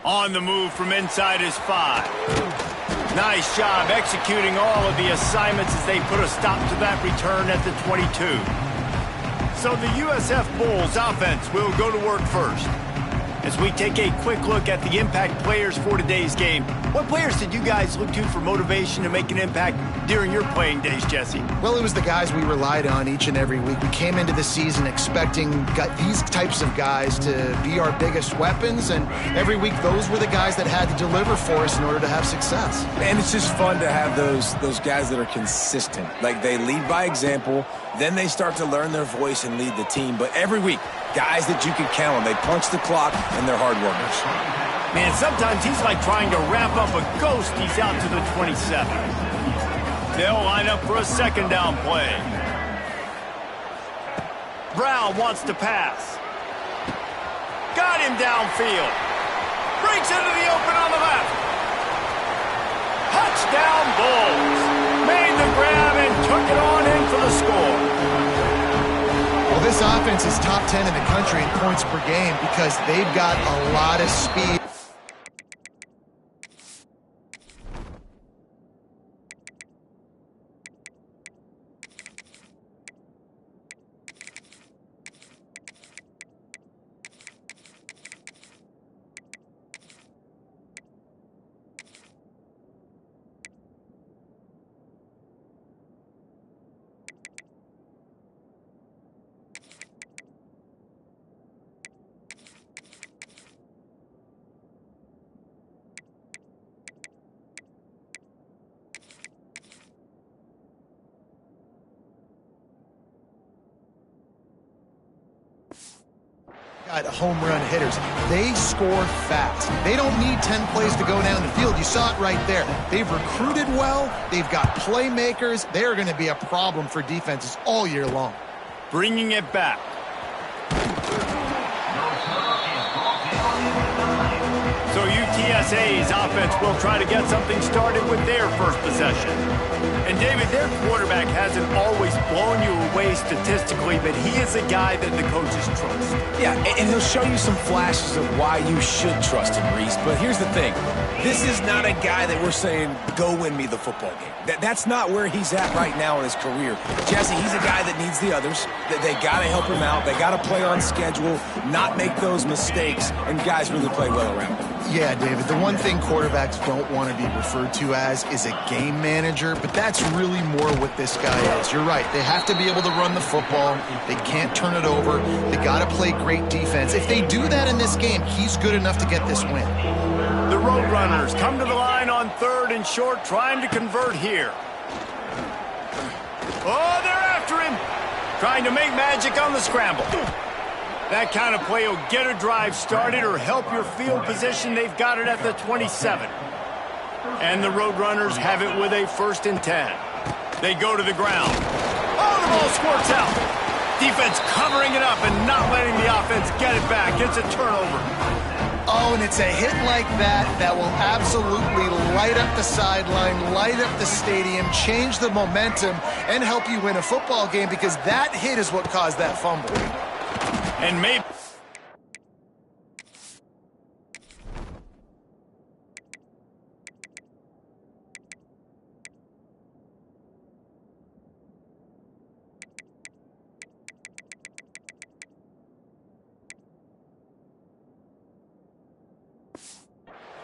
On the move from inside his 5. Nice job executing all of the assignments as they put a stop to that return at the 22. So the USF Bulls offense will go to work first. As we take a quick look at the impact players for today's game, what players did you guys look to for motivation to make an impact during your playing days, Jesse? Well, it was the guys we relied on each and every week. We came into the season expecting these types of guys to be our biggest weapons, and every week those were the guys that had to deliver for us in order to have success. And it's just fun to have those guys that are consistent. Like, they lead by example, then they start to learn their voice and lead the team. But every week, guys that you can count on. They punch the clock, and they're hard workers. Man, sometimes he's like trying to wrap up a ghost. He's out to the 27. They'll line up for a second down play. Brown wants to pass. Got him downfield. Breaks into the open on the left. Touchdown Bulls. Made the grab and took it on in for the score. Well, this offense is top 10 in the country in points per game because they've got a lot of speed. Home run hitters. They score fast. They don't need 10 plays to go down the field. You saw it right there. They've recruited well. They've got playmakers. They're going to be a problem for defenses all year long. Bringing it back. So UTSA's offense will try to get something started with their first possession. And David, their quarterback hasn't always blown you away statistically, but he is a guy that the coaches trust. Yeah, and he'll show you some flashes of why you should trust him, Reese. But here's the thing. This is not a guy that we're saying, go win me the football game. That's not where he's at right now in his career. Jesse, he's a guy that needs the others. They got to help him out. They got to play on schedule, not make those mistakes, and guys really play well around him. Yeah, David, the one thing quarterbacks don't want to be referred to as is a game manager, but that's really more what this guy is. You're right. They have to be able to run the football. They can't turn it over. They got to play great defense. If they do that in this game, he's good enough to get this win. The Roadrunners come to the line on 3rd and short, trying to convert here. Oh, they're after him. Trying to make magic on the scramble. That kind of play will get a drive started or help your field position. They've got it at the 27. And the Roadrunners have it with a 1st and 10. They go to the ground. Oh, the ball squirts out. Defense covering it up and not letting the offense get it back. It's a turnover. Oh, and it's a hit like that that will absolutely light up the sideline, light up the stadium, change the momentum, and help you win a football game because that hit is what caused that fumble. And maybe...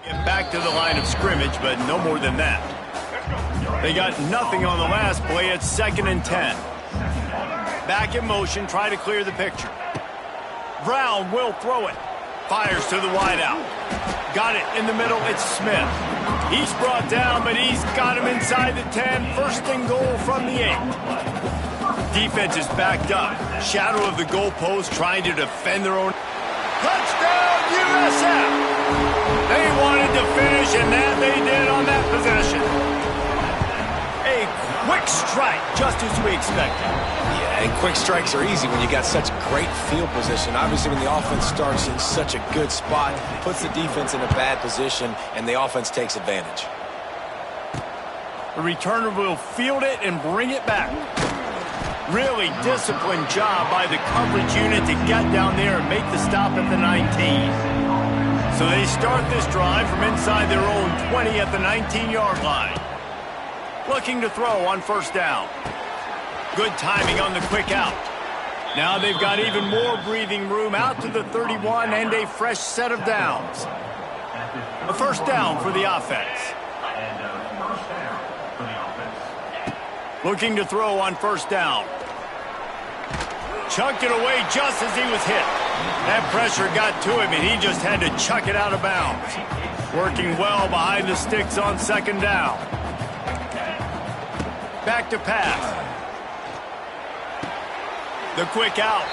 Get back to the line of scrimmage, but no more than that. They got nothing on the last play. It's 2nd and 10. Back in motion, try to clear the picture. Brown will throw it. Fires to the wideout. Got it in the middle. It's Smith. He's brought down, but he's got him inside the 10. 1st and goal from the 8. Defense is backed up. Shadow of the goalpost trying to defend their own. Touchdown, USF! They wanted to finish, and that they did on that possession. A quick strike, just as we expected. Yeah, and quick strikes are easy when you got such great field position. Obviously, when the offense starts in such a good spot, puts the defense in a bad position, and the offense takes advantage. The returner will field it and bring it back. Really disciplined job by the coverage unit to get down there and make the stop at the 19. So they start this drive from inside their own 20 at the 19-yard line. Looking to throw on first down. Good timing on the quick out. Now they've got even more breathing room out to the 31 and a fresh set of downs. A first down for the offense. Looking to throw on first down. Chucked it away just as he was hit. That pressure got to him, and he just had to chuck it out of bounds. Working well behind the sticks on second down. Back to pass. The quick out.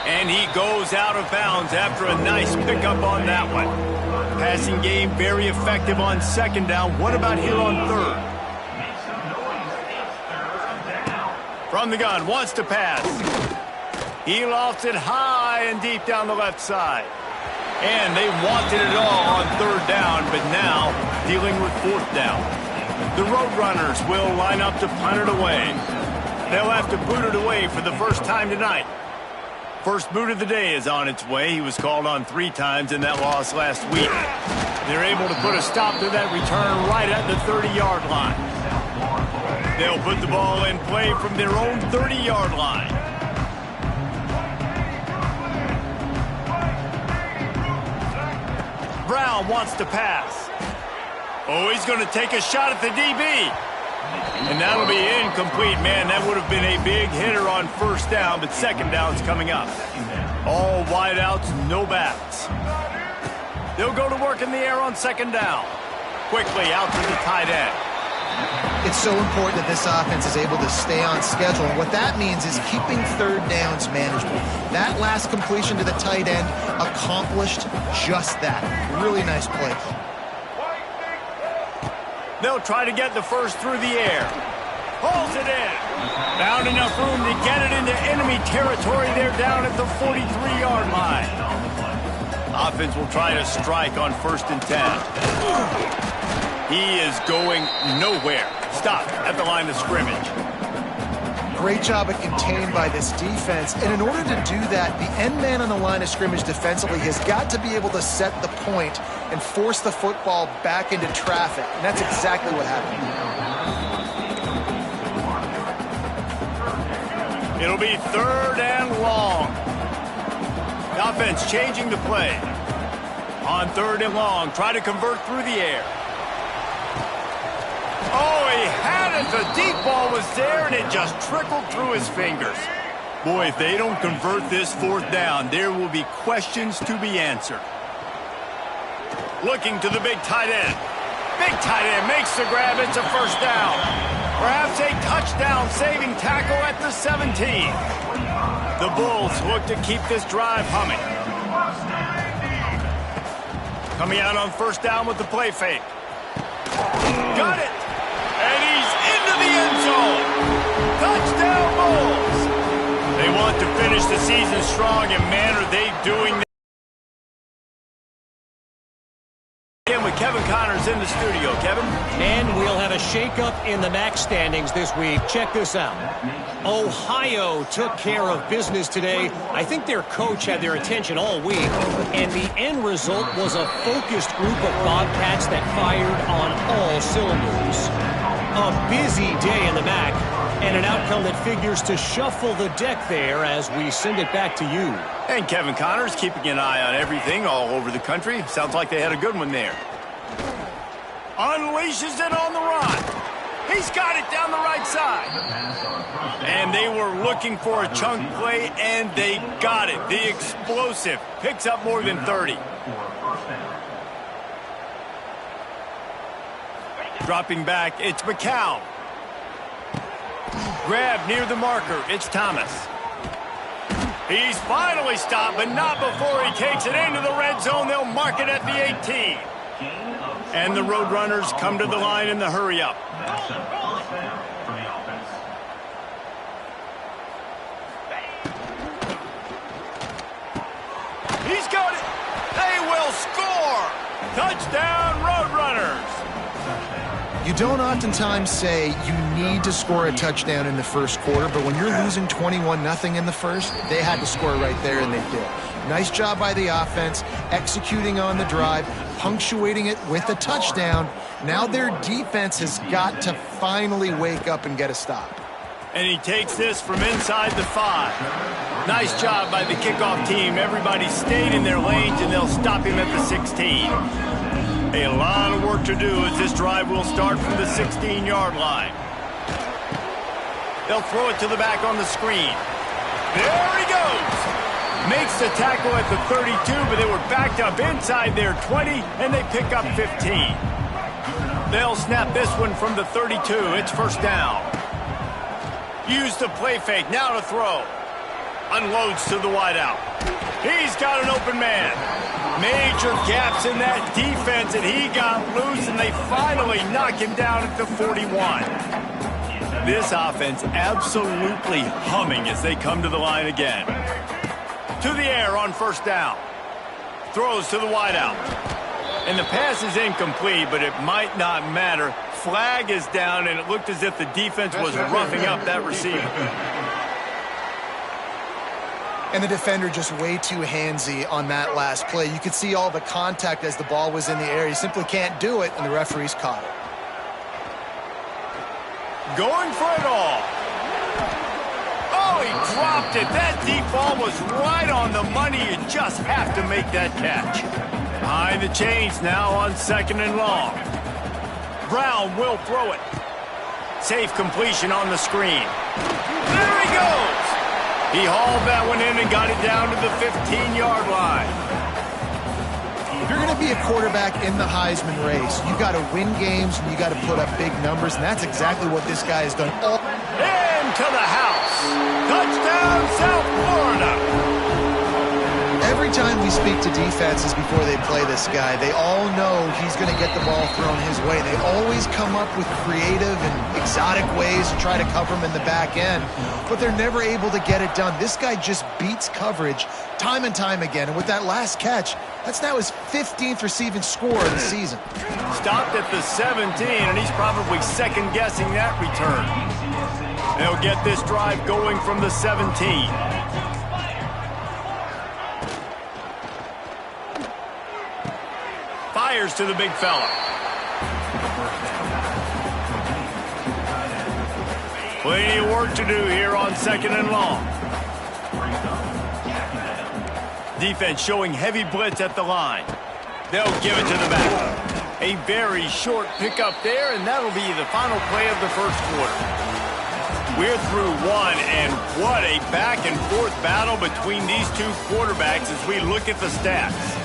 And he goes out of bounds after a nice pickup on that one. Passing game very effective on second down. What about here on third? From the gun, wants to pass. He lofts it high and deep down the left side. And they wanted it all on third down, but now dealing with fourth down. The Roadrunners will line up to punt it away. They'll have to boot it away for the first time tonight. First boot of the day is on its way. He was called on 3 times in that loss last week. They're able to put a stop to that return right at the 30-yard line. They'll put the ball in play from their own 30-yard line. Brown wants to pass. Oh, he's going to take a shot at the DB. And that'll be incomplete, man. That would have been a big hitter on first down, but second down's coming up. All wideouts, no backs. They'll go to work in the air on second down. Quickly out to the tight end. It's so important that this offense is able to stay on schedule. And what that means is keeping third downs manageable. That last completion to the tight end accomplished just that. Really nice play. They'll try to get the first through the air. Pulls it in. Found enough room to get it into enemy territory. They're down at the 43-yard line. Offense will try to strike on first and 10. He is going nowhere. Stop at the line of scrimmage. Great job at contained by this defense. And in order to do that, the end man on the line of scrimmage defensively has got to be able to set the point and force the football back into traffic. And that's exactly what happened. It'll be third and long. The offense changing the play. On third and long, try to convert through the air. Oh, he had it. The deep ball was there, and it just trickled through his fingers. Boy, if they don't convert this fourth down, there will be questions to be answered. Looking to the big tight end. Big tight end makes the grab. It's a first down. Perhaps a touchdown-saving tackle at the 17. The Bulls look to keep this drive humming. Coming out on first down with the play fake. Got it. And he's into the end zone. Touchdown, Bulls. They want to finish the season strong, and man, are they doing that. Again with Kevin Connors in the studio. Kevin? And we'll have a shakeup in the MAC standings this week. Check this out. Ohio took care of business today. I think their coach had their attention all week, and the end result was a focused group of Bobcats that fired on all cylinders. A busy day in the MAC, and an outcome that figures to shuffle the deck there as we send it back to you. And Kevin Connors keeping an eye on everything all over the country. Sounds like they had a good one there. Unleashes it on the run. He's got it down the right side. And they were looking for a chunk play, and they got it. The explosive picks up more than 30. Dropping back, it's McCown. Grab near the marker, it's Thomas. He's finally stopped, but not before he takes it into the red zone. They'll mark it at the 18. And the Roadrunners come to the line in the hurry-up. He's got it. They will score. Touchdown, Roadrunners. You don't oftentimes say you need to score a touchdown in the first quarter, but when you're losing 21-0 in the first, they had to score right there, and they did. Nice job by the offense, executing on the drive, punctuating it with a touchdown. Now their defense has got to finally wake up and get a stop. And he takes this from inside the 5. Nice job by the kickoff team. Everybody stayed in their lanes, and they'll stop him at the 16. A lot of work to do as this drive will start from the 16-yard line. They'll throw it to the back on the screen. There he goes. Makes the tackle at the 32, but they were backed up inside their 20, and they pick up 15. They'll snap this one from the 32. It's first down. Use the play fake. Now to throw. Unloads to the wideout. He's got an open man. Major gaps in that defense, and he got loose, and they finally knock him down at the 41. This offense absolutely humming as they come to the line again. To the air on first down. Throws to the wideout. And the pass is incomplete, but it might not matter. Flag is down, and it looked as if the defense was roughing up that receiver. And the defender just way too handsy on that last play. You could see all the contact as the ball was in the air. He simply can't do it, and the referee's caught it. Going for it all. Oh, he dropped it. That deep ball was right on the money. You just have to make that catch. Behind the chains now on 2nd and long. Brown will throw it. Safe completion on the screen. There he goes. He hauled that one in and got it down to the 15-yard line. If you're going to be a quarterback in the Heisman race, you got to win games and you got to put up big numbers, and that's exactly what this guy has done. Into the house. Touchdown, South Florida. Every time we speak to defenses before they play this guy, they all know he's going to get the ball thrown his way. They always come up with creative and exotic ways to try to cover him in the back end, but they're never able to get it done. This guy just beats coverage time and time again, and with that last catch, that's now his 15th receiving score of the season. Stopped at the 17, and he's probably second-guessing that return. They'll get this drive going from the 17. Fires to the big fella. Plenty of work to do here on 2nd and long. Defense showing heavy blitz at the line. They'll give it to the back. A very short pickup there, and that'll be the final play of the first quarter. We're through one, and what a back-and-forth battle between these two quarterbacks as we look at the stats.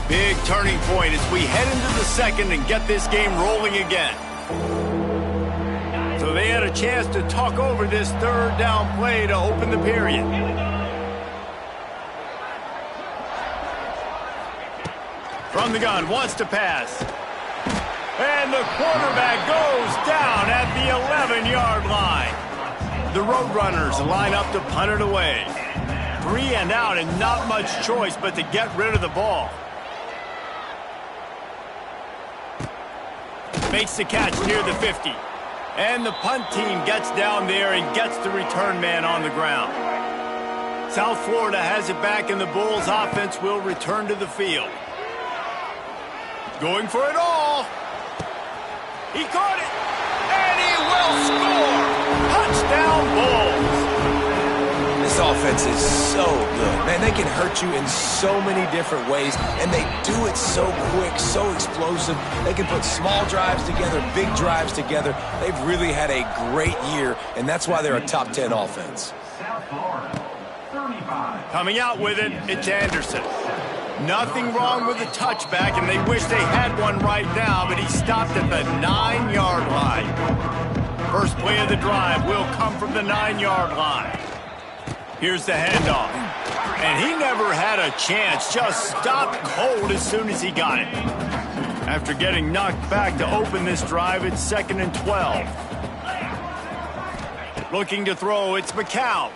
Big turning point as we head into the second and get this game rolling again. So they had a chance to talk over this third down play to open the period. From the gun, wants to pass. And the quarterback goes down at the 11-yard line. The Roadrunners line up to punt it away. 3 and out and not much choice but to get rid of the ball. Makes the catch near the 50. And the punt team gets down there and gets the return man on the ground. South Florida has it back, and the Bulls offense will return to the field. Going for it all. He caught it. And he will score. Touchdown, Bulls. This offense is so good. Man, they can hurt you in so many different ways, and they do it so quick, so explosive. They can put small drives together, big drives together. They've really had a great year, and that's why they're a top 10 offense. Coming out with it, it's Anderson. Nothing wrong with the touchback, and they wish they had one right now, but he stopped at the 9-yard line. First play of the drive will come from the 9-yard line. Here's the handoff. And he never had a chance, just stopped cold as soon as he got it. After getting knocked back to open this drive, it's 2nd and 12. Looking to throw, it's McCown.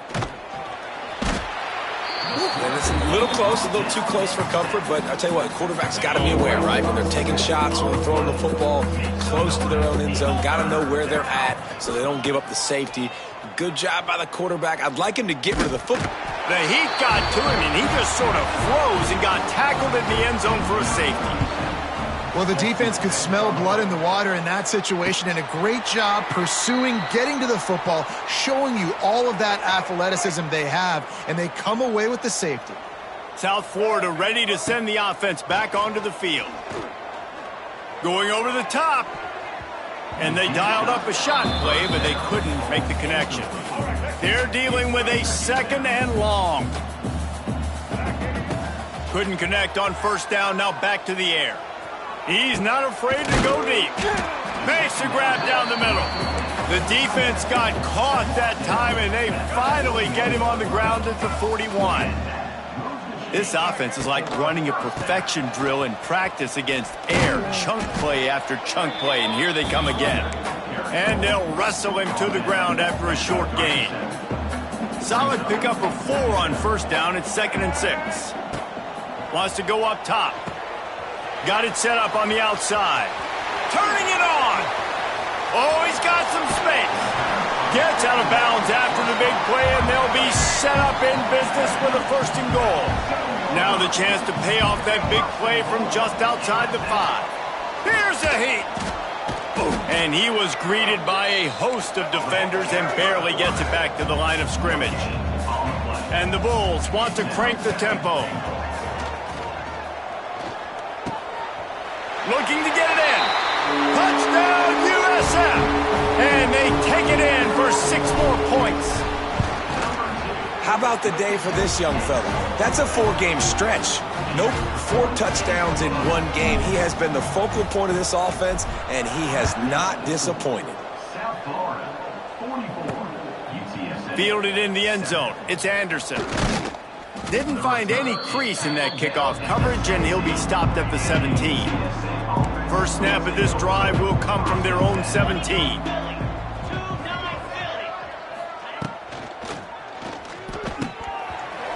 And it's a little close, a little too close for comfort, but I'll tell you what, the quarterback's got to be aware, right? When they're taking shots, when they're throwing the football close to their own end zone, got to know where they're at so they don't give up the safety. Good job by the quarterback. I'd like him to get rid of the football. The heat got to him, and he just sort of froze and got tackled in the end zone for a safety. Well, the defense could smell blood in the water in that situation, and a great job pursuing, getting to the football, showing you all of that athleticism they have, and they come away with the safety. South Florida ready to send the offense back onto the field. Going over the top. And they dialed up a shot play, but they couldn't make the connection. They're dealing with a 2nd and long. Couldn't connect on first down, now back to the air. He's not afraid to go deep. Makes a grab down the middle. The defense got caught that time, and they finally get him on the ground at the 41. This offense is like running a perfection drill in practice against air, chunk play after chunk play, and here they come again. And they'll wrestle him to the ground after a short gain. Solid pickup of 4 on first down. It's 2nd and 6. Wants to go up top. Got it set up on the outside. Turning it on. Oh, he's got some space. Gets out of bounds after the big play, and they'll be set up in business with a 1st and goal. Now the chance to pay off that big play from just outside the 5. Here's a heat. And he was greeted by a host of defenders and barely gets it back to the line of scrimmage. And the Bulls want to crank the tempo. Looking to get it in. Touchdown, USF! And they take it in for 6 more points. How about the day for this young fella? That's a 4-game stretch. Nope, 4 touchdowns in 1 game. He has been the focal point of this offense, and he has not disappointed. Fielded in the end zone. It's Anderson. Didn't find any crease in that kickoff coverage, and he'll be stopped at the 17. First snap of this drive will come from their own 17.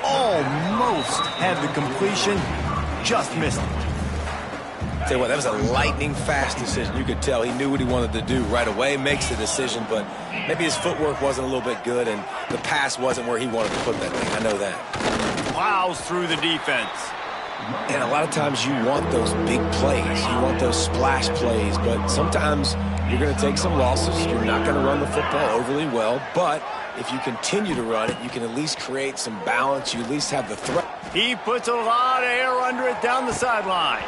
Almost had the completion, just missed it. Tell you what, that was a lightning-fast decision. You could tell he knew what he wanted to do right away, makes the decision, but maybe his footwork wasn't a little bit good, and the pass wasn't where he wanted to put that thing. I know that. Plows through the defense. And a lot of times you want those big plays. You want those splash plays, but sometimes you're going to take some losses. You're not going to run the football overly well, but if you continue to run it, you can at least create some balance. You at least have the threat. He puts a lot of air under it down the sideline.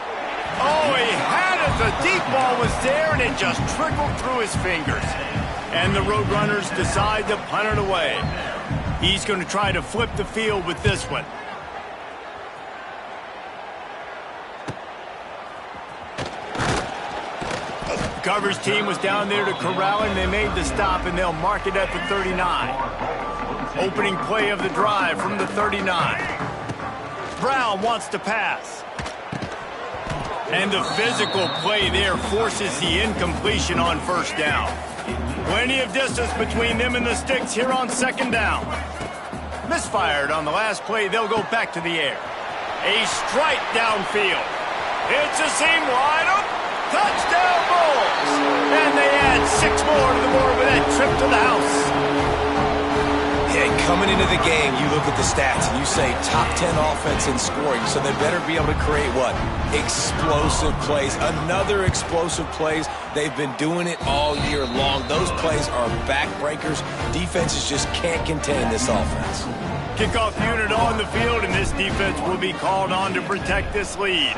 Oh, he had it. The deep ball was there, and it just trickled through his fingers. And the Roadrunners decide to punt it away. He's going to try to flip the field with this one. Coverage team was down there to corral him. They made the stop, and they'll mark it at the 39. Opening play of the drive from the 39. Brown wants to pass. And the physical play there forces the incompletion on first down. Plenty of distance between them and the sticks here on 2nd down. Misfired on the last play. They'll go back to the air. A strike downfield. It's a seam wide open. Touchdown Bulls! And they add 6 more to the board with that trip to the house. Yeah, coming into the game, you look at the stats and you say top 10 offense in scoring, so they better be able to create what? Explosive plays. Another explosive plays. They've been doing it all year long. Those plays are backbreakers. Defenses just can't contain this offense. Kickoff unit on the field, and this defense will be called on to protect this lead.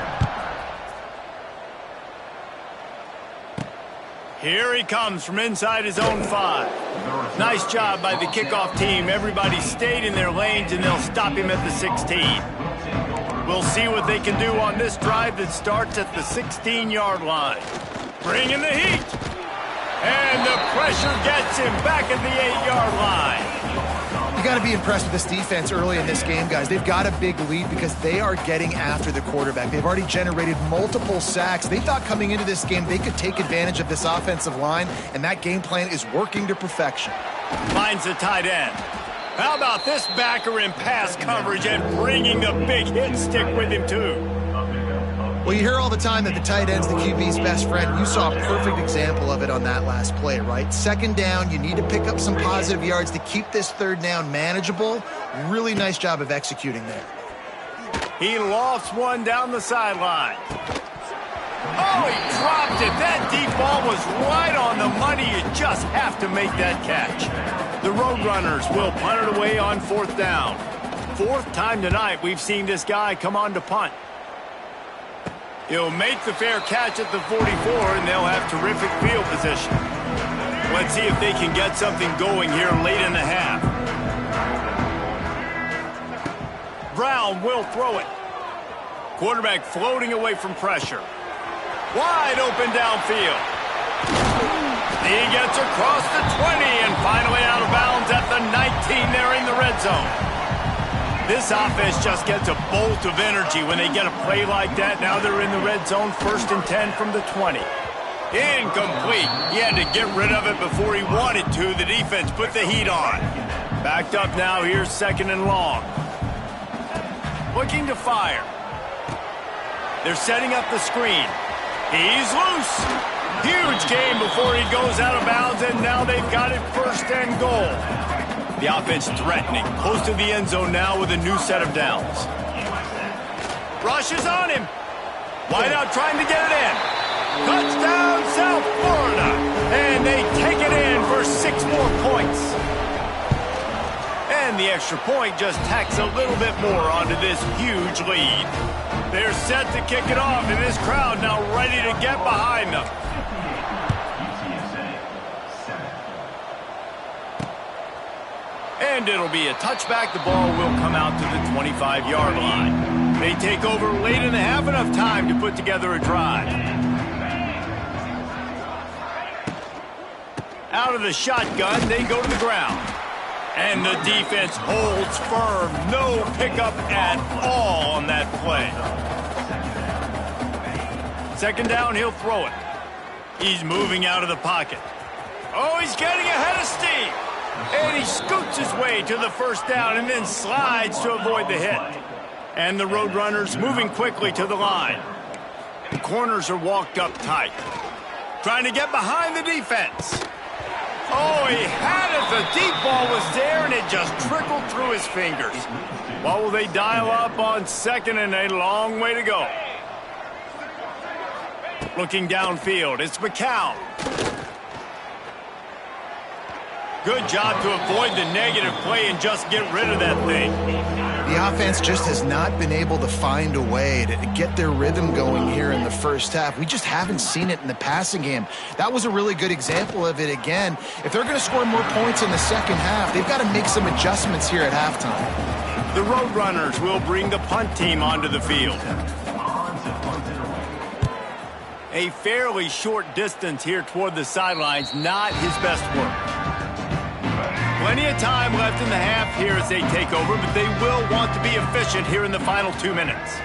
Here he comes from inside his own 5. Nice job by the kickoff team. Everybody stayed in their lanes, and they'll stop him at the 16. We'll see what they can do on this drive that starts at the 16-yard line. Bringing the heat. And the pressure gets him back at the 8-yard line. You got to be impressed with this defense early in this game, guys. They've got a big lead because they are getting after the quarterback. They've already generated multiple sacks. They thought coming into this game they could take advantage of this offensive line, and that game plan is working to perfection. Finds the tight end. How about this backer in pass coverage and bringing the big hit stick with him, too? Well, you hear all the time that the tight end's the QB's best friend. You saw a perfect example of it on that last play, right? Second down, you need to pick up some positive yards to keep this third down manageable. Really nice job of executing there. He lofts one down the sideline. Oh, he dropped it. That deep ball was right on the money. You just have to make that catch. The Roadrunners will punt it away on fourth down. Fourth time tonight we've seen this guy come on to punt. He'll make the fair catch at the 44, and they'll have terrific field position. Let's see if they can get something going here late in the half. Brown will throw it. Quarterback floating away from pressure. Wide open downfield. He gets across the 20 and finally out of bounds at the 19 there in the red zone. This offense just gets a bolt of energy when they get a play like that. Now they're in the red zone, 1st and 10 from the 20. Incomplete. He had to get rid of it before he wanted to. The defense put the heat on. Backed up now. Here's 2nd and long. Looking to fire. They're setting up the screen. He's loose. Huge game before he goes out of bounds, and now they've got it 1st and goal. The offense threatening, close to the end zone now with a new set of downs. Rush is on him. Wideout trying to get it in. Touchdown, South Florida. And they take it in for 6 more points. And the extra point just tacks a little bit more onto this huge lead. They're set to kick it off, and this crowd now ready to get behind them. And it'll be a touchback. The ball will come out to the 25-yard line. They take over late in the half, enough time to put together a drive. Out of the shotgun, they go to the ground. And the defense holds firm. No pickup at all on that play. 2nd down, he'll throw it. He's moving out of the pocket. Oh, he's getting ahead of steam. And he scoots his way to the 1st down and then slides to avoid the hit. And the Roadrunners moving quickly to the line. The corners are walked up tight. Trying to get behind the defense. Oh, he had it. The deep ball was there, and it just trickled through his fingers. What will they dial up on 2nd and a long way to go? Looking downfield, it's McCown. Good job to avoid the negative play and just get rid of that thing. The offense just has not been able to find a way to get their rhythm going here in the 1st half. We just haven't seen it in the passing game. That was a really good example of it again. If they're going to score more points in the 2nd half, they've got to make some adjustments here at halftime. The Roadrunners will bring the punt team onto the field. A fairly short distance here toward the sidelines, not his best work. Plenty of time left in the half here as they take over, but they will want to be efficient here in the final 2 minutes.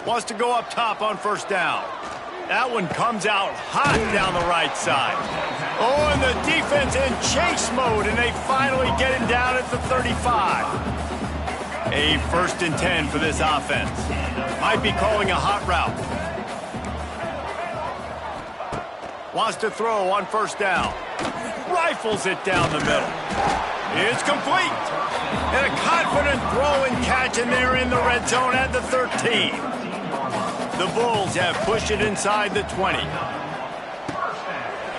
Wants to go up top on 1st down. That one comes out hot down the right side. Oh, and the defense in chase mode, and they finally get it down at the 35. A 1st and 10 for this offense. Might be calling a hot route. Wants to throw on 1st down. Rifles it down the middle. It's complete. And a confident throw and catch, and they're in the red zone at the 13. The Bulls have pushed it inside the 20.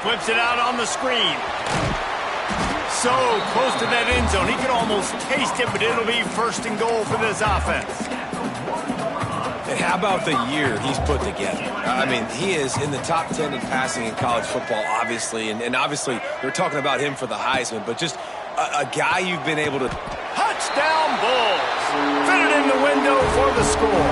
Flips it out on the screen. So close to that end zone. He could almost taste it, but it'll be 1st and goal for this offense. And how about the year he's put together? I mean, he is in the top 10 in passing in college football, obviously. And obviously, we're talking about him for the Heisman, but just a guy you've been able to... Touchdown, Bulls! Fit it in the window for the score.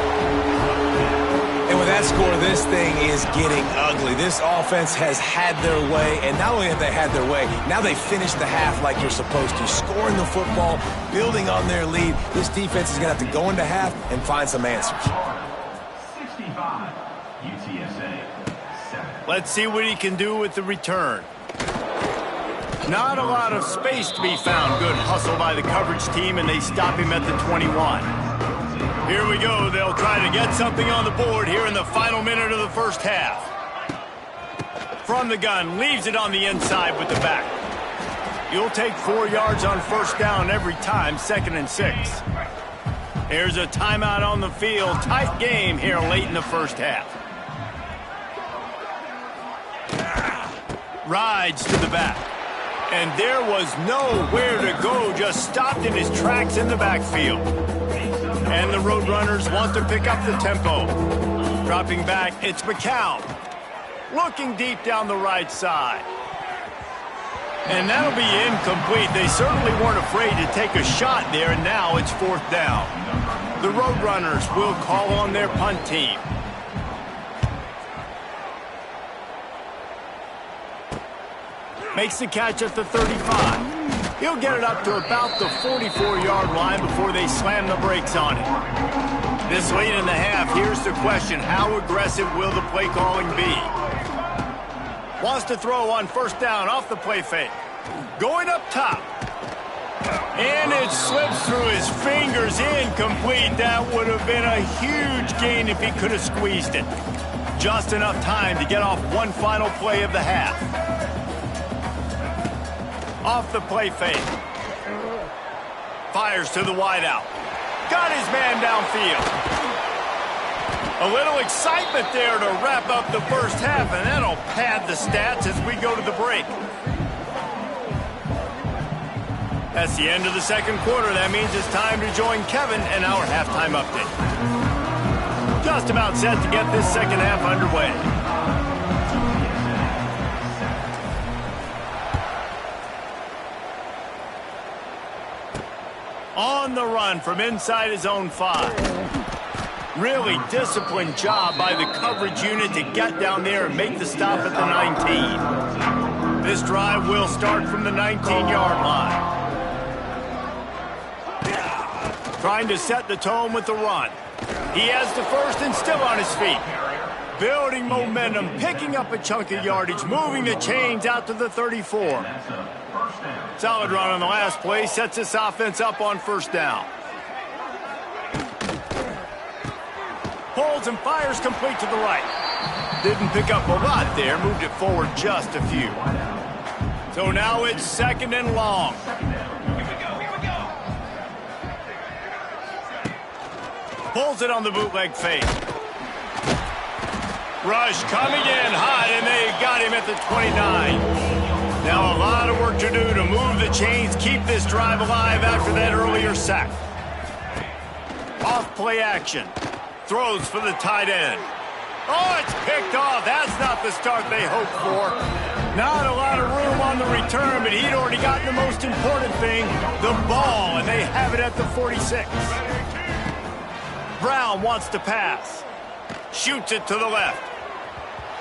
And with that score, this thing is getting ugly. This offense has had their way, and not only have they had their way, now they finished the half like you're supposed to, scoring the football, building on their lead. This defense is going to have to go into half and find some answers. Let's see what he can do with the return. Not a lot of space to be found. Good hustle by the coverage team, and they stop him at the 21. Here we go. They'll try to get something on the board here in the final minute of the first half. From the gun, leaves it on the inside with the back. You'll take 4 yards on first down every time, 2nd and 6. Here's a timeout on the field. Tight game here late in the first half. Rides to the back. And there was nowhere to go, just stopped in his tracks in the backfield. And the Roadrunners want to pick up the tempo. Dropping back, it's McCown. Looking deep down the right side. And that'll be incomplete. They certainly weren't afraid to take a shot there, and now it's 4th down. The Roadrunners will call on their punt team. Makes the catch at the 35. He'll get it up to about the 44-yard line before they slam the brakes on it. This late in the half, here's the question. How aggressive will the play calling be? Wants to throw on first down off the play fake. Going up top. And it slips through his fingers, incomplete. That would have been a huge gain if he could have squeezed it. Just enough time to get off one final play of the half. Off the play fake. Fires to the wideout. Got his man downfield. A little excitement there to wrap up the first half, and that'll pad the stats as we go to the break. That's the end of the second quarter. That means it's time to join Kevin and our halftime update. Just about set to get this second half underway. On the run from inside his own 5. Really disciplined job by the coverage unit to get down there and make the stop at the 19. This drive will start from the 19-yard line. Trying to set the tone with the run. He has the first and still on his feet. Building momentum, picking up a chunk of yardage, moving the chains out to the 34. Solid run on the last play, sets this offense up on first down. Pulls and fires complete to the right. Didn't pick up a lot there, moved it forward just a few. So now it's 2nd and long. Pulls it on the bootleg fake. Rush coming in hot, and they got him at the 29. Now a lot of work to do to move the chains, keep this drive alive after that earlier sack. Off play action. Throws for the tight end. Oh, it's picked off. That's not the start they hoped for. Not a lot of room on the return, but he'd already gotten the most important thing, the ball, and they have it at the 46. Brown wants to pass. Shoots it to the left.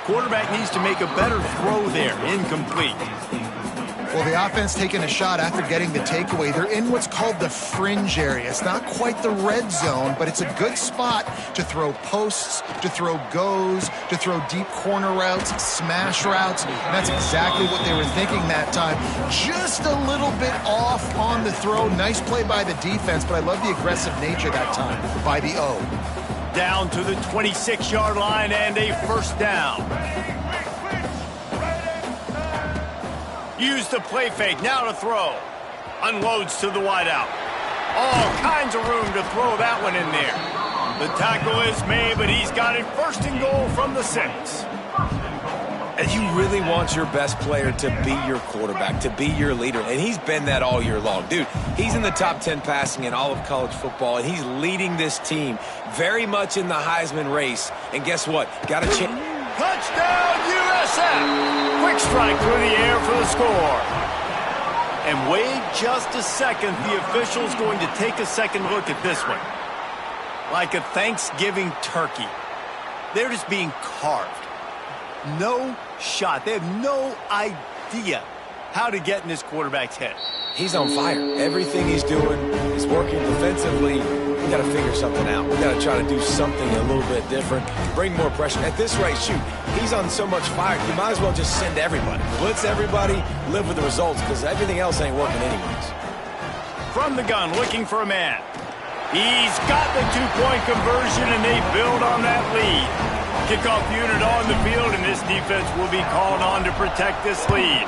Quarterback needs to make a better throw there. Incomplete. Well, the offense taking a shot after getting the takeaway. They're in what's called the fringe area. It's not quite the red zone, but it's a good spot to throw posts, to throw goes, to throw deep corner routes, smash routes. And that's exactly what they were thinking that time. Just a little bit off on the throw. Nice play by the defense, but I love the aggressive nature that time by the O. Down to the 26-yard line and a first down. Use the play fake, now to throw. Unloads to the wideout. All kinds of room to throw that one in there. The tackle is made, but he's got it 1st and goal from the 6. And you really want your best player to be your quarterback, to be your leader, and he's been that all year long. Dude, he's in the top 10 passing in all of college football, and he's leading this team very much in the Heisman race. And guess what? Got a chance. Touchdown, USF! Quick strike through the air for the score. And wait just a second. The official's going to take a second look at this one. Like a Thanksgiving turkey. They're just being carved. No shot. They have no idea how to get in this quarterback's head. He's on fire. Everything he's doing is working defensively. we got to figure something out. We got to try to do something a little bit different, bring more pressure. At this rate, shoot, he's on so much fire, you might as well just send everybody. Blitz everybody, live with the results, because everything else ain't working anyways. From the gun, looking for a man. He's got the two-point conversion, and they build on that lead. Kickoff unit on the field, and this defense will be called on to protect this lead.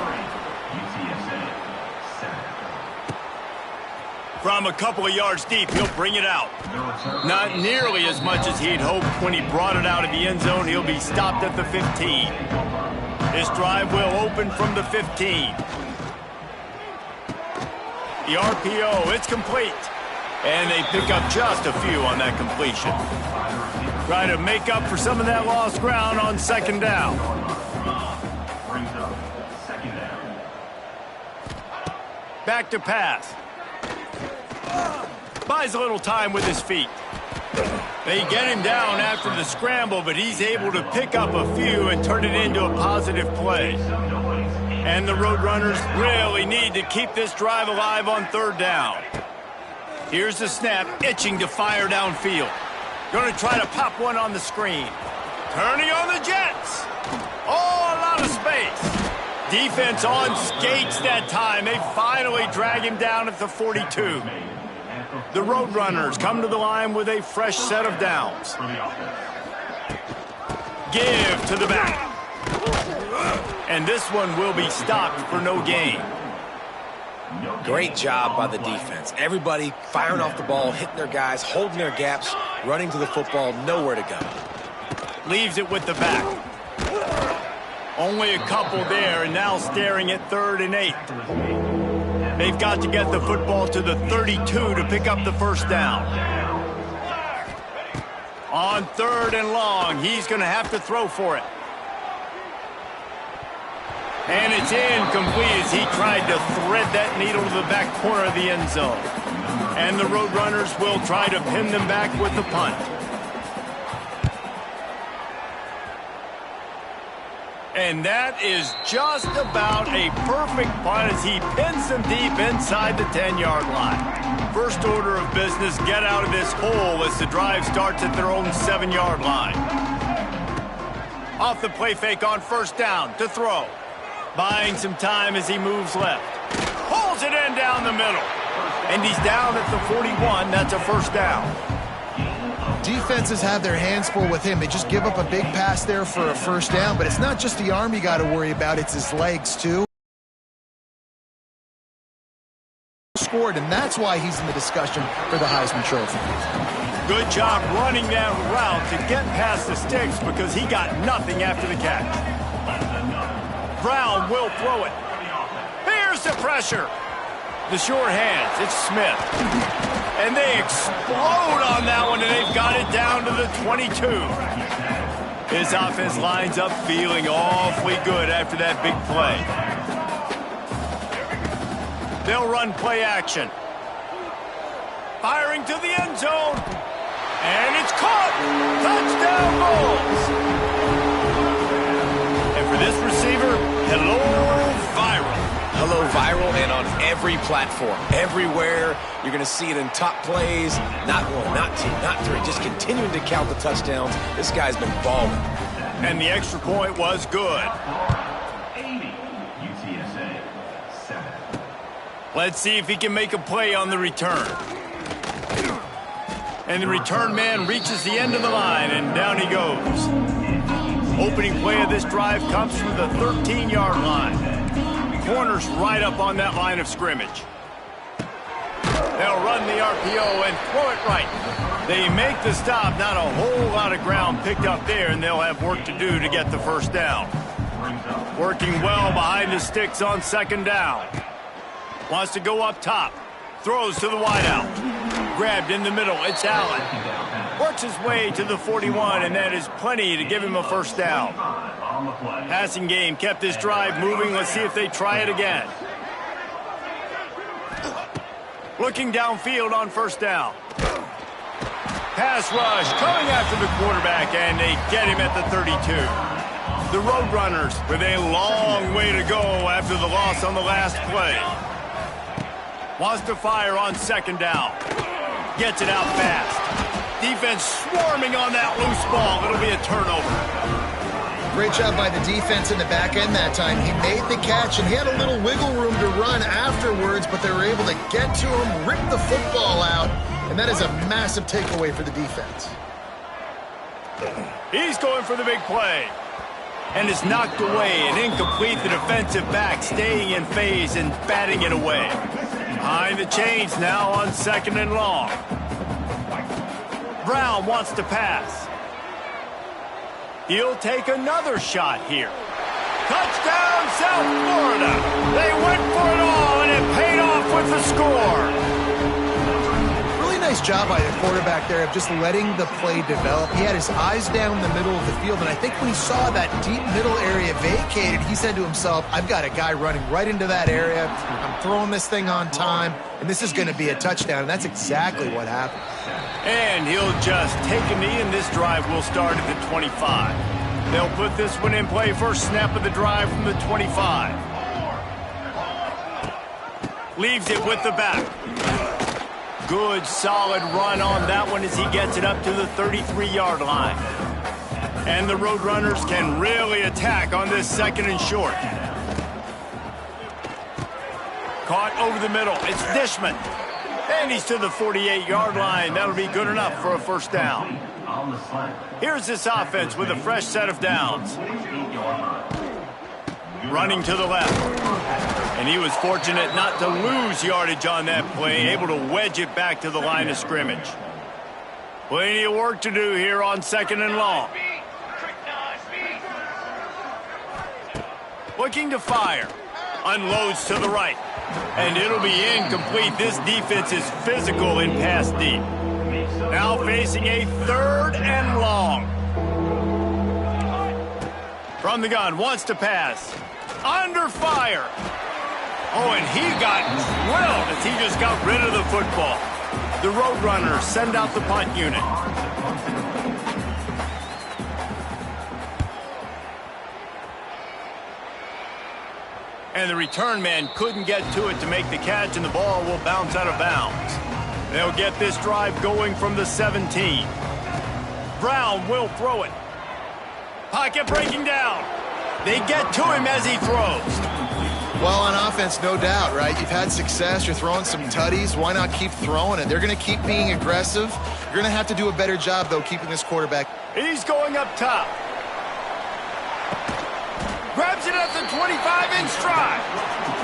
From a couple of yards deep, he'll bring it out. Not nearly as much as he'd hoped when he brought it out of the end zone. He'll be stopped at the 15. This drive will open from the 15. The RPO, it's complete. And they pick up just a few on that completion. Try to make up for some of that lost ground on second down. Back to pass. Buys a little time with his feet. They get him down after the scramble, but he's able to pick up a few and turn it into a positive play. And the Roadrunners really need to keep this drive alive on third down. Here's the snap, itching to fire downfield. Going to try to pop one on the screen. Turning on the Jets. Oh, a lot of space. Defense on skates that time. They finally drag him down at the 42. The Roadrunners come to the line with a fresh set of downs. Give to the back. And this one will be stopped for no gain. Great job by the defense. Everybody firing off the ball, hitting their guys, holding their gaps, running to the football, nowhere to go. Leaves it with the back. Only a couple there, and now staring at 3rd and 8. They've got to get the football to the 32 to pick up the first down. On 3rd and long, he's going to have to throw for it. And it's incomplete as he tried to thread that needle to the back corner of the end zone. And the Roadrunners will try to pin them back with the punt. And that is just about a perfect punt as he pins them deep inside the 10-yard line. First order of business, get out of this hole as the drive starts at their own 7-yard line. Off the play fake on first down to throw. Buying some time as he moves left. Pulls it in down the middle. And he's down at the 41. That's a first down. Defenses have their hands full with him. They just give up a big pass there for a first down, but it's not just the arm you got to worry about, it's his legs too. Scored, and that's why he's in the discussion for the Heisman Trophy. Good job running that route to get past the sticks because he got nothing after the catch. Brown will throw it. Here's the pressure. The sure hands, it's Smith. And they explode on that one, and they've got it down to the 22. His offense lines up feeling awfully good after that big play. They'll run play action. Firing to the end zone. And it's caught. Touchdown Bulls. And for this receiver, hello, viral. Hello, viral, and on every platform, everywhere. You're going to see it in top plays. Not one, not two, not three. Just continuing to count the touchdowns. This guy's been balling. And the extra point was good. Let's see if he can make a play on the return. And the return man reaches the end of the line, and down he goes. Opening play of this drive comes from the 13-yard line. Corners right up on that line of scrimmage. They'll run the RPO and throw it right. They make the stop. Not a whole lot of ground picked up there, and they'll have work to do to get the first down. Working well behind the sticks on second down. Wants to go up top. Throws to the wideout. Grabbed in the middle. It's Allen. Works his way to the 41, and that is plenty to give him a first down. Passing game kept this drive moving. Let's see if they try it again. Looking downfield on first down. Pass rush coming after the quarterback, and they get him at the 32. The Roadrunners with a long way to go after the loss on the last play. Wants to fire on second down. Gets it out fast. Defense swarming on that loose ball. It'll be a turnover. Great job by the defense in the back end that time. He made the catch, and he had a little wiggle room to run afterwards, but they were able to get to him, rip the football out, and that is a massive takeaway for the defense. He's going for the big play. And it's knocked away and incomplete. The defensive back staying in phase and batting it away. Behind the chains now on 2nd and long. Brown wants to pass. He'll take another shot here. Touchdown, South Florida. They went for it all, and it paid off with the score. Really nice job by the quarterback there of just letting the play develop. He had his eyes down the middle of the field, and I think when he saw that deep middle area vacated, he said to himself, I've got a guy running right into that area. I'm throwing this thing on time, and this is going to be a touchdown, and that's exactly what happened. And he'll just take a knee, and this drive will start at the 25. They'll put this one in play. First snap of the drive from the 25. Leaves it with the back. Good, solid run on that one as he gets it up to the 33-yard line. And the Roadrunners can really attack on this 2nd and short. Caught over the middle. It's Dishman. And he's to the 48-yard line. That'll be good enough for a first down. Here's this offense with a fresh set of downs. Running to the left. And he was fortunate not to lose yardage on that play, able to wedge it back to the line of scrimmage. Plenty of work to do here on 2nd and long. Looking to fire. Unloads to the right. And it'll be incomplete. This defense is physical in pass deep. Now facing a 3rd and long. From the gun, wants to pass. Under fire. Oh, and he got drilled as he just got rid of the football. The Roadrunners send out the punt unit. And the return man couldn't get to it to make the catch, and the ball will bounce out of bounds. They'll get this drive going from the 17. Brown will throw it. Pocket breaking down. They get to him as he throws. Well, on offense, no doubt, right? You've had success. You're throwing some tutties. Why not keep throwing it? They're going to keep being aggressive. You're going to have to do a better job, though, keeping this quarterback. He's going up top. Grabs it at the 25 in stride.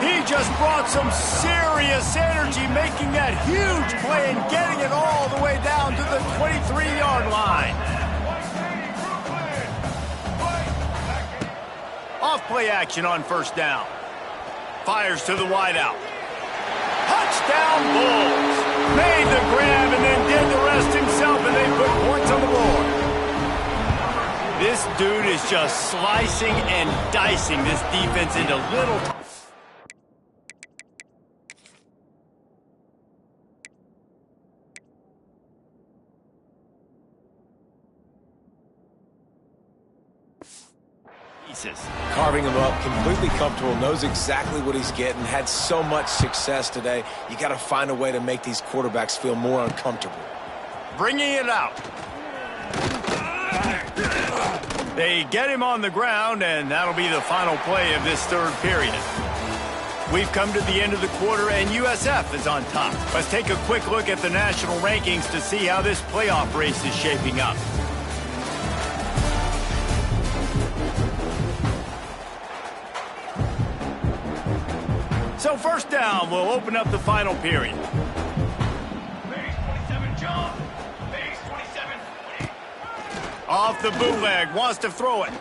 He just brought some serious energy, making that huge play and getting it all the way down to the 23-yard line. Off play action on first down. Fires to the wideout. Touchdown Bulls. Made the grab and then did the rest himself, and they put points on the board. This dude is just slicing and dicing this defense into little... Carving him up, completely comfortable, knows exactly what he's getting, had so much success today. You got to find a way to make these quarterbacks feel more uncomfortable. Bringing it out. They get him on the ground, and that'll be the final play of this 3rd period. We've come to the end of the quarter, and USF is on top. Let's take a quick look at the national rankings to see how this playoff race is shaping up. So first down, we'll open up the final period. Base 27, John. Base 27. Off the bootleg, wants to throw it.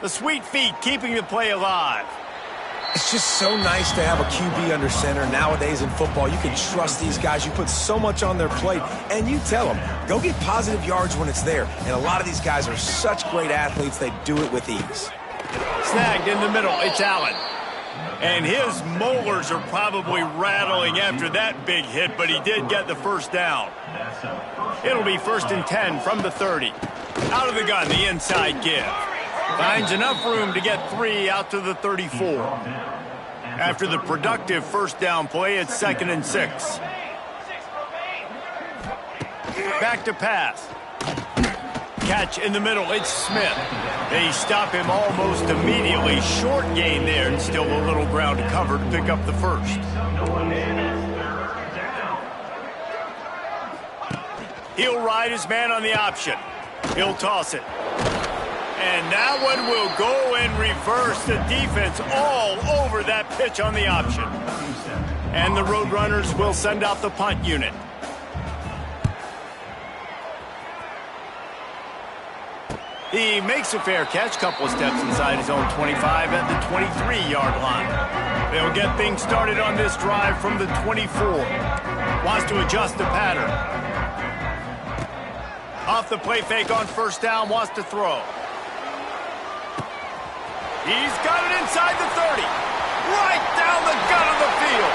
The sweet feet keeping the play alive. It's just so nice to have a QB under center. Nowadays in football, you can trust these guys. You put so much on their plate, and you tell them, go get positive yards when it's there. And a lot of these guys are such great athletes, they do it with ease. Snagged in the middle, it's Allen. And his molars are probably rattling after that big hit, but he did get the first down. It'll be 1st and 10 from the 30. Out of the gun, the inside give. Finds enough room to get 3 out to the 34. After the productive first down play, it's 2nd and 6. Back to pass. Catch in the middle. It's Smith. They stop him almost immediately. Short gain there, and still a little ground to cover to pick up the first. He'll ride his man on the option. He'll toss it. And that one will go in reverse. The defense all over that pitch on the option. And the Roadrunners will send out the punt unit. He makes a fair catch, couple of steps inside his own 25 at the 23-yard line. They'll get things started on this drive from the 24. Wants to adjust the pattern. Off the play fake on first down, wants to throw. He's got it inside the 30. Right down the gut of the field.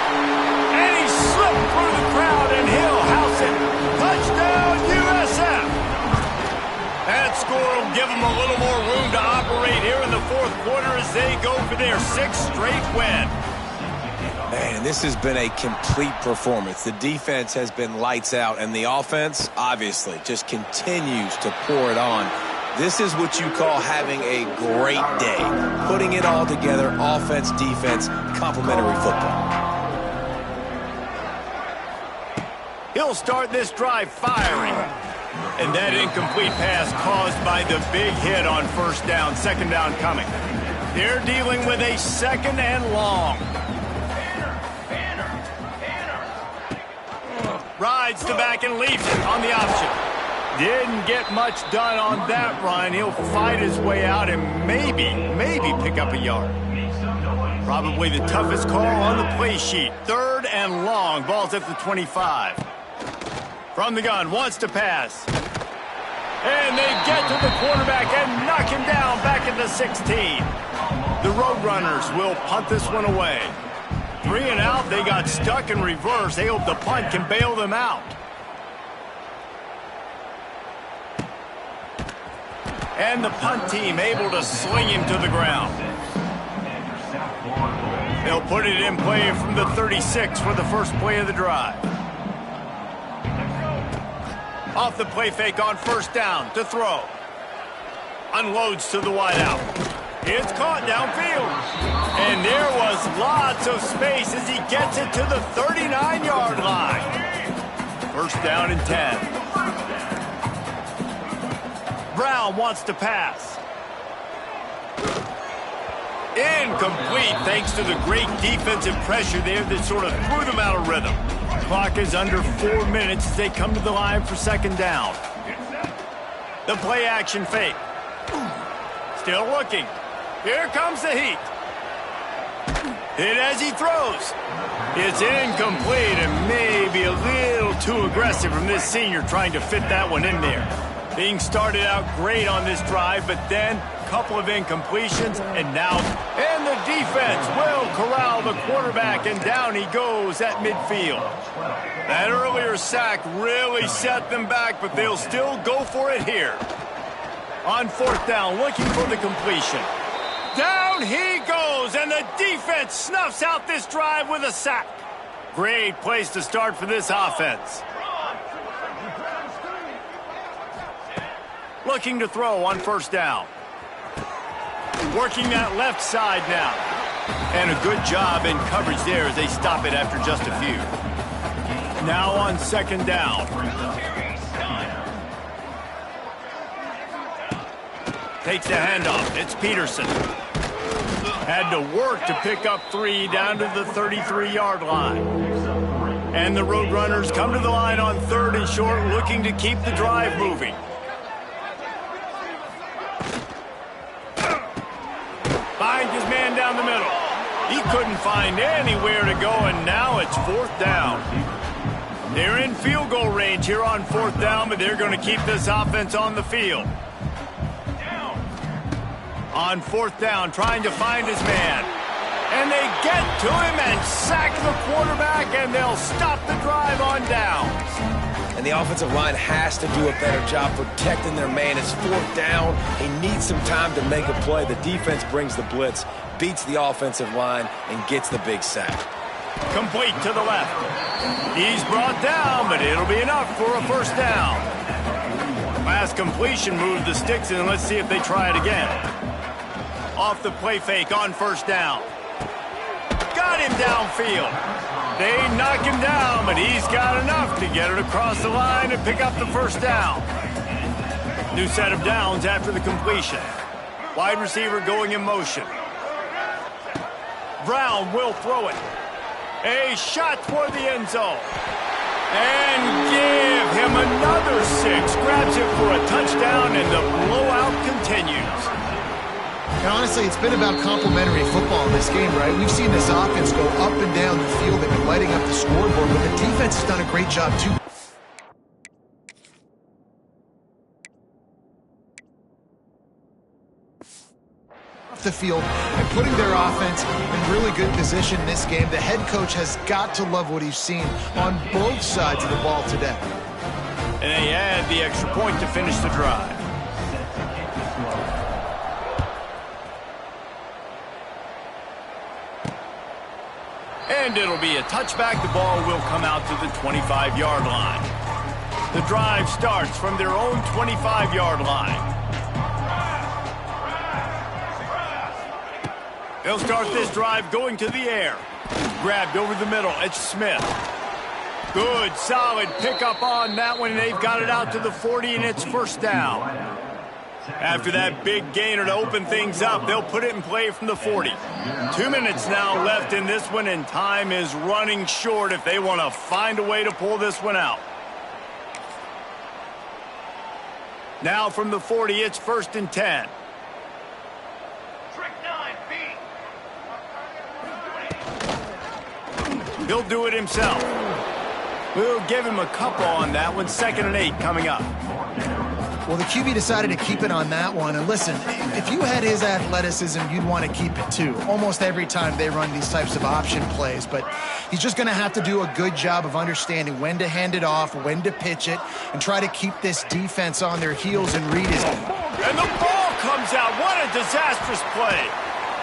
And he slipped through the crowd, and he'll house it. Touchdown, USF. That score will give them a little more room to operate here in the fourth quarter as they go for their 6th straight win. Man, this has been a complete performance. The defense has been lights out, and the offense, obviously, just continues to pour it on. This is what you call having a great day. Putting it all together, offense, defense, complementary football. He'll start this drive firing. And that incomplete pass caused by the big hit on first down, second down coming. They're dealing with a second and long. Rides the back and leaves it on the option. Didn't get much done on that run. He'll fight his way out and maybe pick up a yard. Probably the toughest call on the play sheet. Third and long. Ball's at the 25. From the gun, wants to pass. And they get to the quarterback and knock him down back at the 16. The Roadrunners will punt this one away. 3 and out, they got stuck in reverse. They hope the punt can bail them out. And the punt team able to sling him to the ground. They'll put it in play from the 36 for the first play of the drive. Off the play fake on first down to throw. Unloads to the wideout. It's caught downfield. And there was lots of space as he gets it to the 39-yard line. First down and 10. Brown wants to pass. Incomplete thanks to the great defensive pressure there that sort of threw them out of rhythm. Clock is under 4 minutes as they come to the line for second down. The play action fake. Still looking. Here comes the heat. Hit as he throws. It's incomplete and maybe a little too aggressive from this senior trying to fit that one in there. Being started out great on this drive, but then a couple of incompletions, and the defense will corral the quarterback, and down he goes at midfield. That earlier sack really set them back, but they'll still go for it here. On fourth down, looking for the completion. Down he goes, and the defense snuffs out this drive with a sack. Great place to start for this offense. Looking to throw on first down. Working that left side now. And a good job in coverage there as they stop it after just a few. Now on second down. Takes the handoff. It's Peterson. Had to work to pick up 3 down to the 33-yard line. And the Roadrunners come to the line on third and short, looking to keep the drive moving. Finds his man down the middle. He couldn't find anywhere to go, and now it's fourth down. They're in field goal range here on fourth down, but they're going to keep this offense on the field. On fourth down, trying to find his man. And they get to him and sack the quarterback, and they'll stop the drive on downs. And the offensive line has to do a better job protecting their man. It's fourth down. He needs some time to make a play. The defense brings the blitz, beats the offensive line, and gets the big sack. Complete to the left. He's brought down, but it'll be enough for a first down. Last completion moved the sticks in. Let's see if they try it again. Off the play fake on first down. Got him downfield. They knock him down, but he's got enough to get it across the line and pick up the first down. New set of downs after the completion. Wide receiver going in motion. Brown will throw it. A shot toward the end zone. And give him another 6. Grabs it for a touchdown, and the blowout continues. And honestly, it's been about complementary football in this game, right? We've seen this offense go up and down the field. They've been lighting up the scoreboard, but the defense has done a great job, too. The field and putting their offense in really good position in this game. The head coach has got to love what he's seen on both sides of the ball today. And they add the extra point to finish the drive. And it'll be a touchback. The ball will come out to the 25-yard line. The drive starts from their own 25-yard line. They'll start this drive going to the air. Grabbed over the middle. It's Smith. Good, solid pickup on that one. They've got it out to the 40, and it's first down. After that big gainer to open things up, they'll put it in play from the 40. 2 minutes now left in this one, and time is running short if they want to find a way to pull this one out. Now from the 40, it's 1st and 10. He'll do it himself. We'll give him a couple on that one. 2nd and 8 coming up. Well, the QB decided to keep it on that one. And listen, if you had his athleticism, you'd want to keep it too. Almost every time they run these types of option plays. But he's just going to have to do a good job of understanding when to hand it off, when to pitch it, and try to keep this defense on their heels and read his... And the ball comes out. What a disastrous play.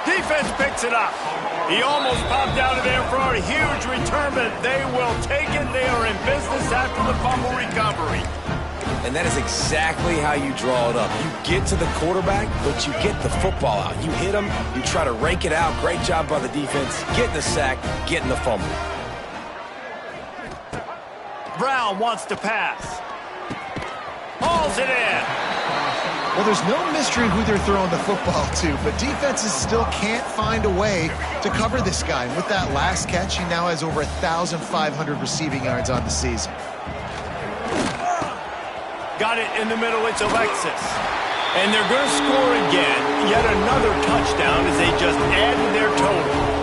Defense picks it up. He almost popped out of there for a huge return, but they will take it. They are in business after the fumble recovery. And that is exactly how you draw it up. You get to the quarterback, but you get the football out. You hit him, you try to rake it out. Great job by the defense. Getting the sack, getting the fumble. Brown wants to pass. Hauls it in. Well, there's no mystery who they're throwing the football to, but defenses still can't find a way to cover this guy. And with that last catch, he now has over 1,500 receiving yards on the season. Got it in the middle. It's Alexis. And they're going to score again. Yet another touchdown as they just added their total.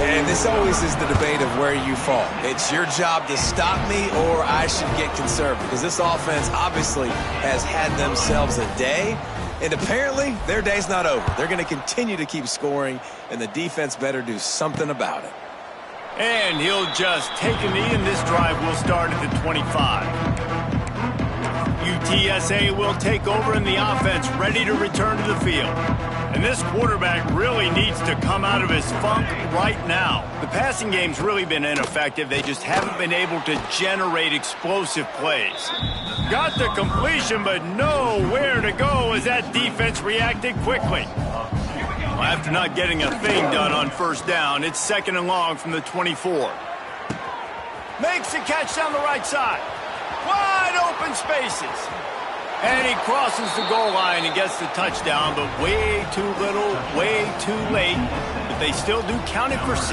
And this always is the debate of where you fall. It's your job to stop me or I should get conservative. Because this offense obviously has had themselves a day. And apparently their day's not over. They're going to continue to keep scoring. And the defense better do something about it. And he'll just take a knee, and this drive will start at the 25. UTSA will take over in the offense, ready to return to the field. And this quarterback really needs to come out of his funk right now. The passing game's really been ineffective. They just haven't been able to generate explosive plays. Got the completion, but nowhere to go as that defense reacted quickly. Well, after not getting a thing done on first down, it's 2nd and long from the 24. Makes the catch down the right side. Wide open spaces. And he crosses the goal line and gets the touchdown, but way too little, way too late. But they still do count it for 6.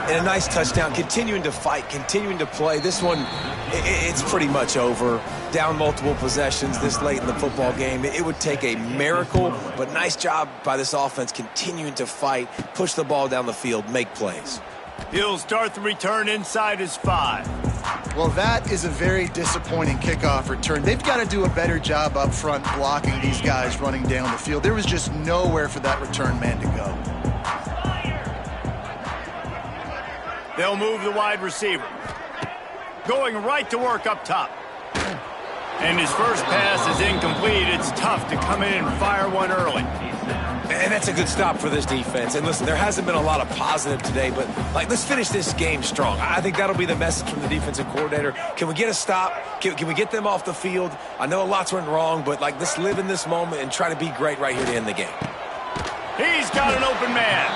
And a nice touchdown, continuing to fight, continuing to play. This one, it's pretty much over. Down multiple possessions this late in the football game. It would take a miracle, but nice job by this offense continuing to fight, push the ball down the field, make plays. He'll start the return inside his 5. Well, that is a very disappointing kickoff return. They've got to do a better job up front blocking these guys running down the field. There was just nowhere for that return man to go. They'll move the wide receiver. Going right to work up top. And his first pass is incomplete. It's tough to come in and fire one early. And And that's a good stop for this defense. And listen, there hasn't been a lot of positive today, but, let's finish this game strong. I think that'll be the message from the defensive coordinator. Can we get a stop? Can we get them off the field? I know a lot's went wrong, but, let's live in this moment and try to be great right here to end the game. He's got an open man.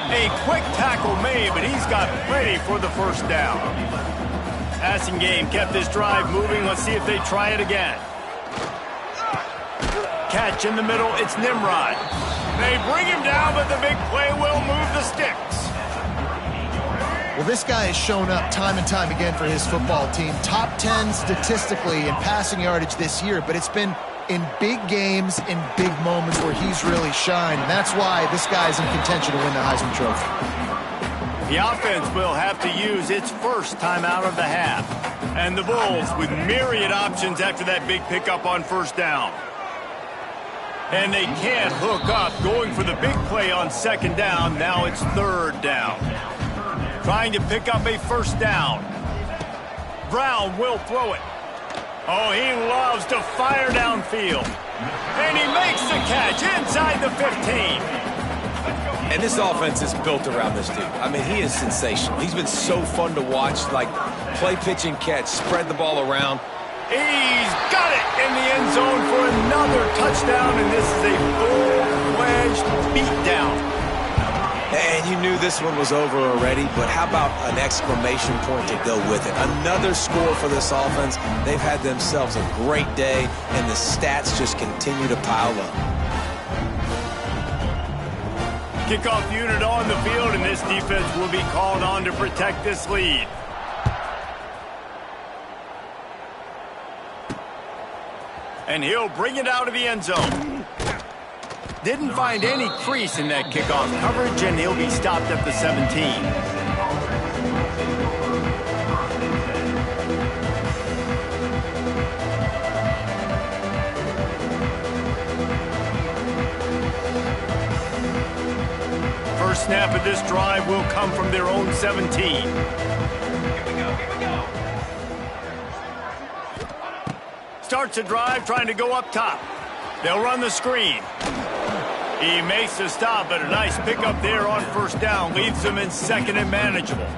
A quick tackle made, but he's got plenty for the first down. Passing game kept this drive moving. Let's see if they try it again. Catch in the middle, it's Nimrod. They bring him down, but the big play will move the sticks. Well, this guy has shown up time and time again for his football team. Top 10 statistically in passing yardage this year, but it's been in big games, in big moments where he's really shined. And that's why this guy's in contention to win the Heisman Trophy. The offense will have to use its first timeout of the half. And the Bulls with myriad options after that big pickup on first down. And they can't hook up, going for the big play on second down. Now it's third down. Trying to pick up a first down. Brown will throw it. Oh, he loves to fire downfield. And he makes the catch inside the 15. And this offense is built around this dude. I mean, he is sensational. He's been so fun to watch, play, pitch, and catch, spread the ball around. He's got it in the end zone for another touchdown, and this is a full-fledged beatdown. And you knew this one was over already, but how about an exclamation point to go with it? Another score for this offense. They've had themselves a great day, and the stats just continue to pile up. Kickoff unit on the field, and this defense will be called on to protect this lead. And he'll bring it out of the end zone. Didn't find any crease in that kickoff coverage, and he'll be stopped at the 17. First snap of this drive will come from their own 17. Starts a drive trying to go up top. They'll run the screen. He makes the stop, but a nice pickup there on first down. Leaves them in second and manageable.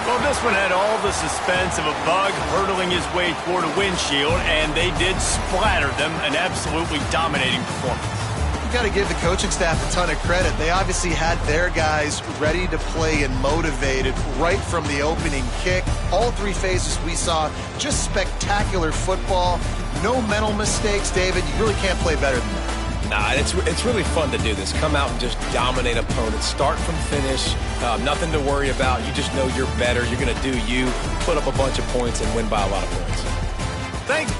Well, this one had all the suspense of a bug hurtling his way toward a windshield, and they did splatter them. An absolutely dominating performance. Got to give the coaching staff a ton of credit. They obviously had their guys ready to play and motivated right from the opening kick. All three phases we saw, just spectacular football. No mental mistakes, David. You really can't play better than that. Nah, it's really fun to do this. Come out and just dominate opponents. Start from finish. Nothing to worry about. You just know you're better. You're going to do you, put up a bunch of points, and win by a lot of points. Thanks.